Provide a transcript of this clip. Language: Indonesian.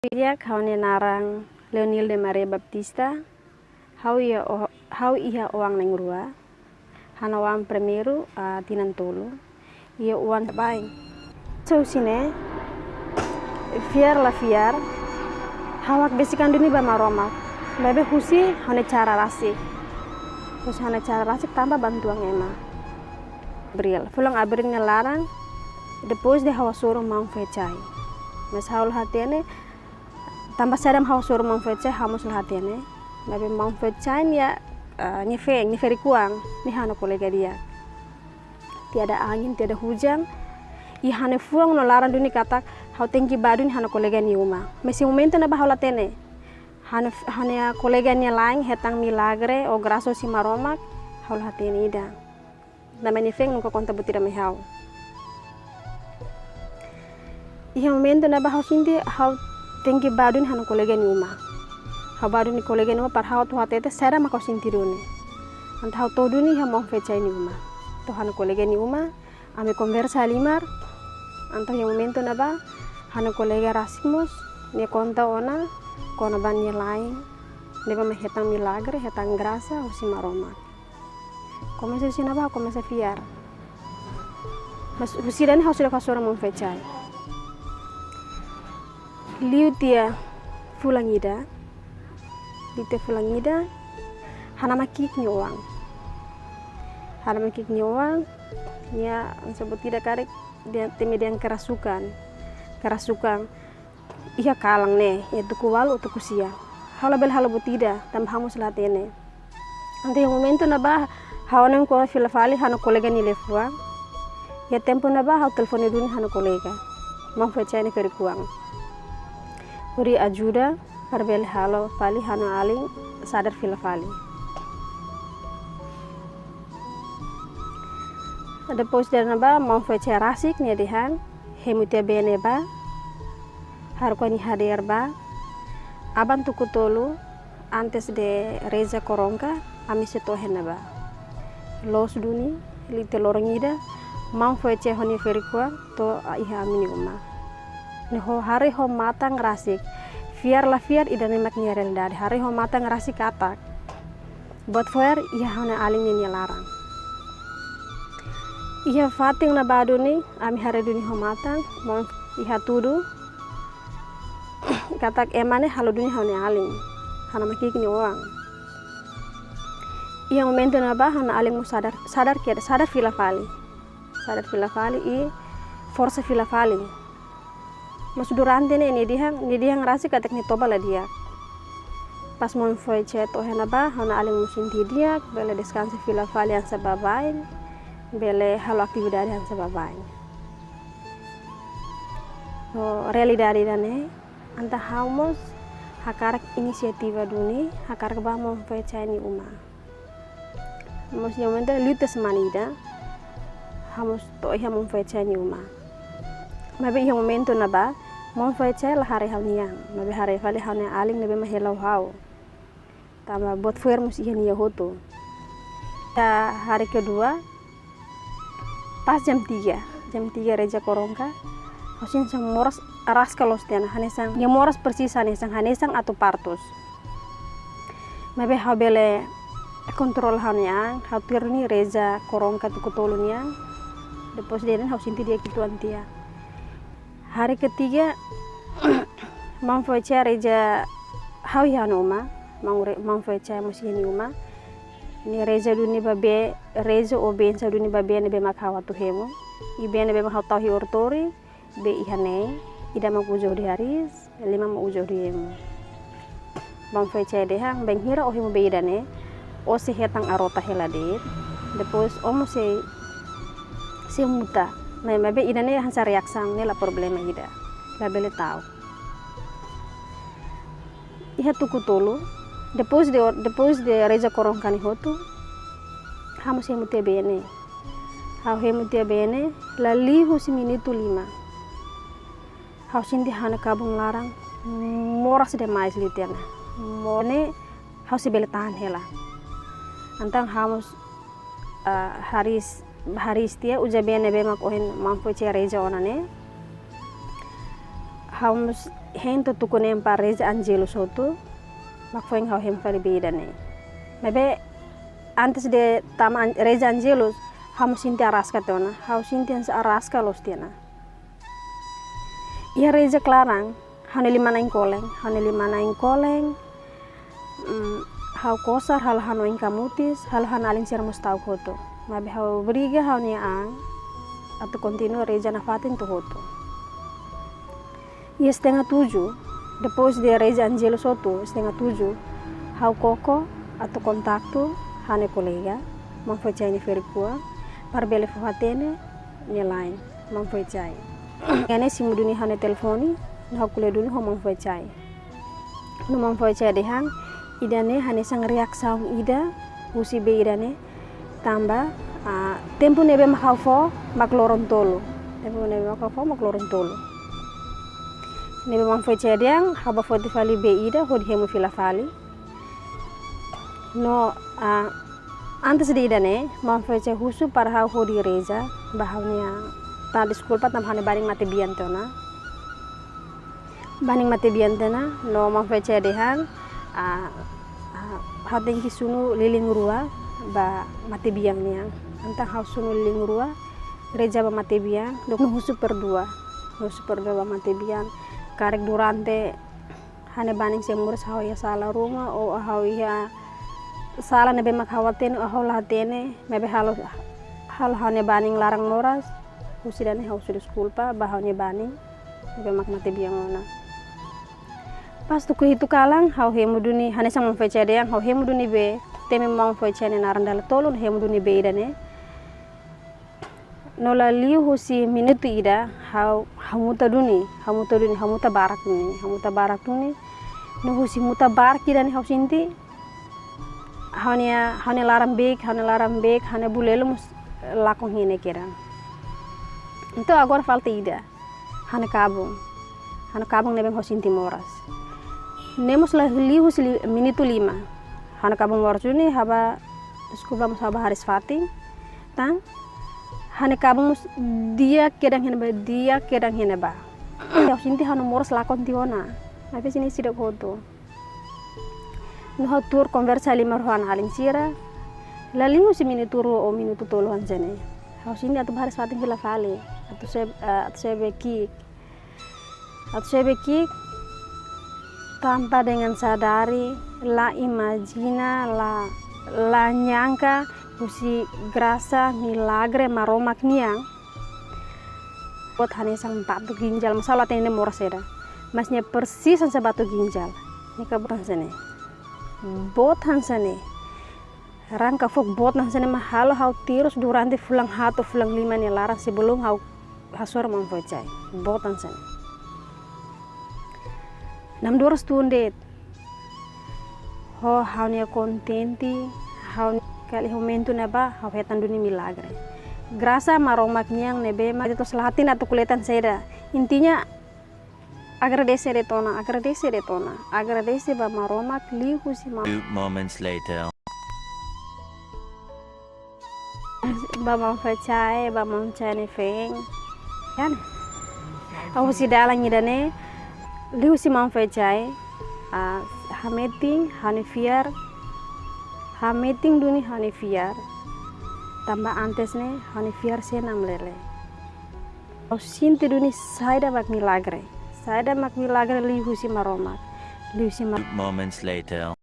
Ia kaune narang Leonilde Maria Baptista, hau ia oang neng rua, hana wang primeiro tinan tolu, ia uan baing. So sine, fiar la fiar, hawak besikan duni ba maromak, bebe husi hane cara rasik, husi hane cara rasik tambah bantuan ema. Bril, fulang abrin ngelarang, depois de hawa suruh mau fecai, mas haul hatene tambah sadam hawa suruh mau fecai hamus hatene, bebe mau fecai ya nyeferi kuang, ni hana kolega dia. Tiada angin, tiada hujan, i hane fuang no larang duni katak hau tengki badun hana kolega ni uma. Mesi momento na bahaula tene. Hane kolega ni lain hetang milagre o graso si maromak haul hatene ida. Namanya feng nungko konta butira mehau. I momento na bahau sinti hau tengki badun hana kolega ni uma. Hau badun ni kolega ni uma par hau tu hatete sera makau sinti duni. Ant hau to duni hau mau fecai ni uma. To hana kolega ni uma, ame conversa limar. Anto yang momento na ba hana kolega rasmus ni konta ona kona ban ni lain. Neba me hetang milagre, hetang grasa usi maroma. Komesa sina ba komesa fiar. Mas usiran hau sudah kasora mau fecai. Liu tia fulangida. Lite fulangida hana makik ni uang. Hana makik ni uang ya sebut tidak karek dia temi yang kerasukan iya kalang ne ya tuku walu tuku sia hala bel hala butida tam hamus latene ante yang momento na ba hawana ko filafali hana kolega ni lefua ya tempo na ba ha telefone duni hana kolega mau fecai ne keri kuang uri ajuda parbel halo fali hana aling sadar filafali. Depois dari naba mau fecai rasik nih dihan hemutia bene ba harko ni hadir ba aban tuku tolu antes de reza koronka ami setohe naba los duni lite lorongida mau fecai honi ferikwa to iha amini uma neho hari ho matang rasik fiar idane mak nyerel dadi hari ho matang rasik katak buat foer iha hona aling ni larang. Iha fating na badu ni ami hari duni homatang mau iha tudu katak emane halo duni hane aling hana makik ni uang iha momento na ba hana aling mu sadar filafali i forsa filafali mas durante ni dia ngerasi katak ni toba la dia pas mau foi ceto hena ba hana aling musim dia bele descansa filafali yang sababain bele halo aktividade yang sababain. Realidade dane anta hamus hakarak inisiativa duni hakarak ba mau fecai ni uma. Mus momento luta semanida hamus to iha mau fecai ni uma. Mabe iha momento na ba mau fecai la hari hal niang, mabe hari fale hal ni aling nabe mahelau hau. Tama buat fuer mus iha ni hoto. Ya hari kedua pas jam 3 reja korongka hosin sang moras aras kalos tiana hanesang ya moras persis hanesang atau partus mabe habele kontrol hanya hatir ni reja korongka tuku tolunya depois denen hosin dia kituan tia hari ketiga mau fecai reja hau ya noma mau fecai musin uma ni reza duni babe reza o bensa duni babe ne be makawa tu hemo i bene be mahau tahi ortori be ihane ida ma ujo di haris lima ma ujo di hemo bang fecai dehang bang hira o hemo be idane o se hetang arota helade depois o mo se muta na be idane hansa reaksang ne la problema ida la bele tau iha tuku tolu depois de reza korong kani hotu hamus hemutia bene hau hemutia bene lali husi minuto 5 hau sinti hana kabung larang moras de mais litiana mone hau si bele tahan hela antang hamus haris tia uja bene be mak ohen mampu ce reza onane hamus hento tukunem pa Reza Angelo soto mak foing hau hem fari beda ne. Mebe antes de tama Reza Angelo hau sinti araska tona, hau sinti ansa araska los tiana. Ia Reza Klarang hau lima naing koleng, hau kosar hal hano ing kamutis, hal han aling sir mustau koto. Mebe hau briga hau ni ang atau kontinu Reza nafatin tu hoto. Ia 6:30, depois de Reza Angelo soto 6:30, hau koko atau kontaktu hane kolega, mamfocai ni ferikua, parbele fafatene ni lain, mamfocai. Ngane si muduni hane telefoni, hau kule duni hau mamfocai. No mamfocai dehang, idane hane sang riak saung ida, husi be idane, tambah tempo nebe makau fo makloron tolo. Tempo nebe makau fo makloron tolo. Nebe mamfocai dehang, haba foti fali be ida, hodi hemu fila fali. No antes de idane mamfocai husu para hau hodi Reza, bahaunya ta di sekolah tam hane baring mate biantona. Baning mate biantona, no mamfocai dehang, hau tengki sunu liling rua ba mate biang niang. Antang hau sunu liling rua, Reza ba mate biang, dok no husu perdua ba mate biang. Karek durante hane baning semurus hau ya salah rumah o hau ya salah nebe mak hawaten o hau latene mebe hal hane baning larang moras husidane hau sudah skulpa ba hau ne baning nebe mak mate biang ona. Pas tu hitu kalang hau hemuduni hane sang mamfocai deang hau hemuduni be teme mamfocai ne narandala tolun hemuduni be idane. Nola liu husi minutu ida hau hamuta barak duni no husi muta barak ida ni hau sinti hane laram bek hane bulelo mus lakong hine keran. Itu agora falta ida hane kabung nebe hau sinti moras. Nemos la liu husi minutu 5 hane kabung moras duni haba skuba mus haba haris fating tang hane kabung dia kedang hene ba. Hau sinti hanu moras lakon tiona. Tapi sini sidak hoto. No hau tur konversa 5 rohan aling sira. Lalingu si minutu o minutu tolohan sene. Hau sinti atu baris fating fila fale. Atu sebe kik tanpa dengan sadari la imagina la nyangka husi grasa milagre maromak niang buat hane sang batu ginjal masalah tene moras era masnya persis sang batu ginjal ni kaburan sene bot hansane rangka fok bot hansane mahalo hau tirus durante fulang 5 ni larang sebelum hau hasor mamfocai bot hansane 6 tundet ho hau ne kontenti hau kali momentu neba hau hetan duni milagre. Grasa maromak niang nebe ma itu selahatin atau kuletan seda. Intinya agradece ba maromak lihu si ma. 2 moments later. Ba mamfocai ne feng. Kan? Aku si dalang idane lihu si mamfocai hameting hanifiar hameting duni hanifiar tambah antes ne hanifiar senam lele. Au sinti duni saida mak milagre lihu si maromak. 2 moments later.